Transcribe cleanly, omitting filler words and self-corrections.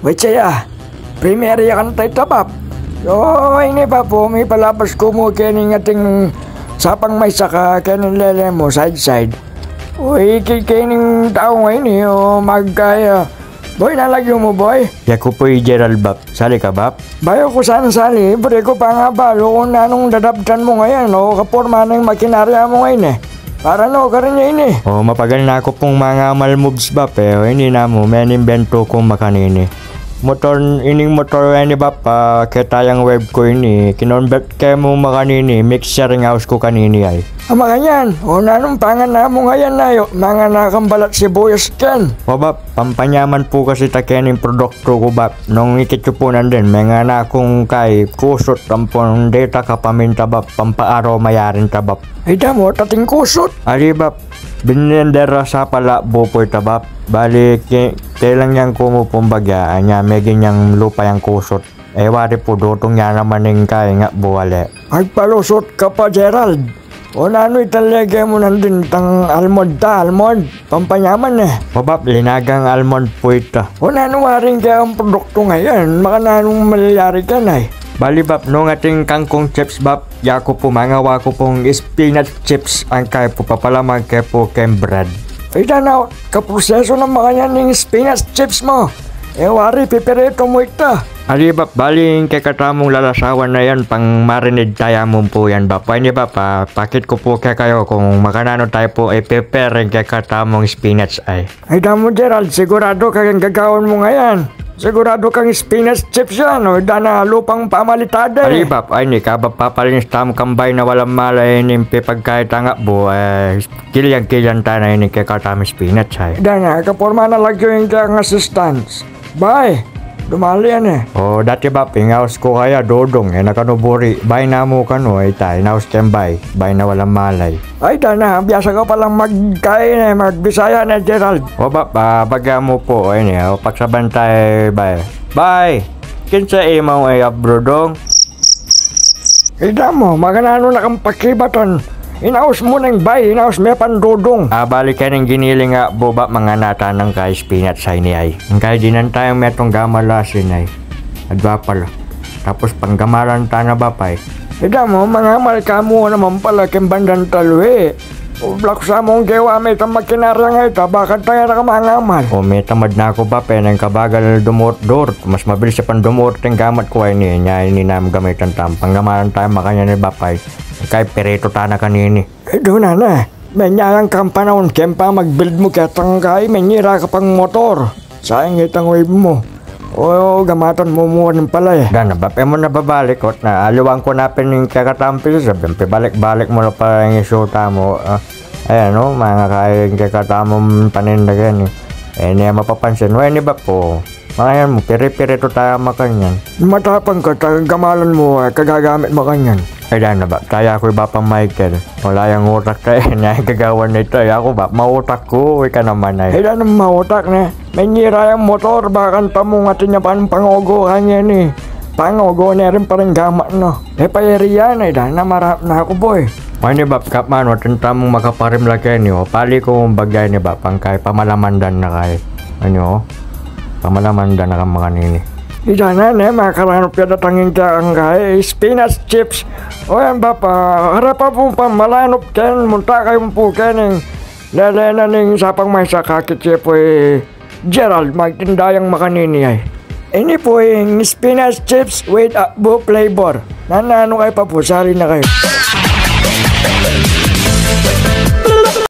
Wait siya. Primary kan tayo tabap. So, ini pa po, may palabas ko mo kining ating sapang may saka kining lele mo, side. Uy, kining tao ngayon magkaya. Boy, nalagyo mo, boy. Yako po Gerald bap. Sali ka bap? Bayo ko sana sali, pre ko pa nga balo kung nanong dadabdan mo ngayon, kaporma na yung makinarya mo ngayon Para ka rin niya ini. Mapagal na ako pong mga malmoves bap hindi na mo, may invento kong makanini. Ining motor ini bap, kita yung web ko ini, kinonvert kayo mo makanini, mixer ng house ko kanini ay. Ama ganyan, nanong pangan na mo ngayon na mga nakambalat sibuyas ken. Bap, pampanyaman po kasi takening produkto ko bap, nung ikitupunan din, mga na akong kay kusot tampon data kapaminta bap, pampaaraw mayarin tabap. Ay damo, tating kusot. Ari bap, binendera sa pala bupoy tabap. Bali, kailang yang kumupumbagya, anya may ganyang lupa yung kusot. Wari po dutong niya naman yung kaya nga buwali. Agpalusot ka pa, Gerald. Nano'y talaga mo nandun tang almond, pampanyaman Babab, linagang almond po ito. Nano waring kaya ang produkto ngayon, maka nanong malayari ka Bali bab, nung ating kangkong chips bab, yako po mangawa ko pong spinach chips ang kaya po papalamang kaya po kembrad. Ay na, kaproseso ng mga yan yung spinach chips mo. Wari, piperito mo ito. Ali bab, bali kay katamong lalasawan na yan, pang marinade tayo mo po yan bab. Pwede bab, pakit ko po kaya kayo kung makanano tayo po prepare kay katamong spinach ay. Ay damo Gerald, sigurado kayang gagawin mo ngayon. Sigurado kang spinach chips yan, dana lupang pamalitada Ali bab, ay ni kabab papalinis tam kambay na walang malay nimpi pagkait nga po, kilyang tayo na yun kay katamong spinach ay. Dana, kaporma na lagyo yung kayang assistants. Bye! Dumali yan dati bab, ingaws ko kaya dodong, nakanuburi. Bay na mo kano, tay, naus kembay. Bay na walang malay. Ay, dana, biyasa ka palang magkain magbisaya na Gerald. Bab, bagya mo po, pagsabantay, bay. Bay! Kinsa imaw abrodong? Ida mo, maganano na kang pakibaton. Inaos mo nang bay, inaos may pandudong. Balik ka ng giniling nga boba mga natanang kay spinach ay ni ay. Ang kaya dinan tayong metong gamalasin ay. Adwa pala. Tapos panggamaran ta na ba pay? Ida mo, mga malka mo naman pala kang bandang talwe. Ublak sa mong gawa may tamakinara nga ito, bakit tayo na kamangamal? May tamad na ako ba, penang kabagal dumort-dort. Mas mabilis sa pandumort ang gamat ko ay niya, hindi namin gamitan tam. Panggamaran tayo makanya ni Bapay. Kay perito tana kanini. Doon na. May nyangang kampanahon kempa mag-build mo katang kay may nyira ka pang motor. Sayang itang wave mo. Gamatan mo muna pala Gana ba? Mo nababalik ko na aluwang ko na pining kakatampil sabi. Balik-balik mo na pa yung isuta mo. Ayan mga kain kakatamong panindagan niya mapapansin. Ni ba po? Mga yan mo, piri-pirito tayo makanyan. Matapang ka, gamalan mo, kagagamit makanyan. Ay na ba? Kaya ako ba pang Michael? Wala yung utak tayo na gagawan nito. Ako ba? Mautak ko. Uy ka naman ay. Ay na mautak na. May nira yung motor. Bakang tamo nga tinyapan pangogo kanyan Pangogo na rin parang gamat payari yan na marap na ako boy. Ni ba? Kapman, watinta mong makaparim laki Pali ko mong bagay ni ba? Pangkay pamalamandan na kay. Pamalamandan na kang mga nini. Ida na makaranap ka datangin ka ang kay spinach chips. Yan ba harap po pamalanop ken munta kayo po kening lalena ning sapang may sakakit siya po Gerald magtindayang makanini ay. Ini po yung spinach chips with a flavor. Nanano kayo pa po, sari na kayo.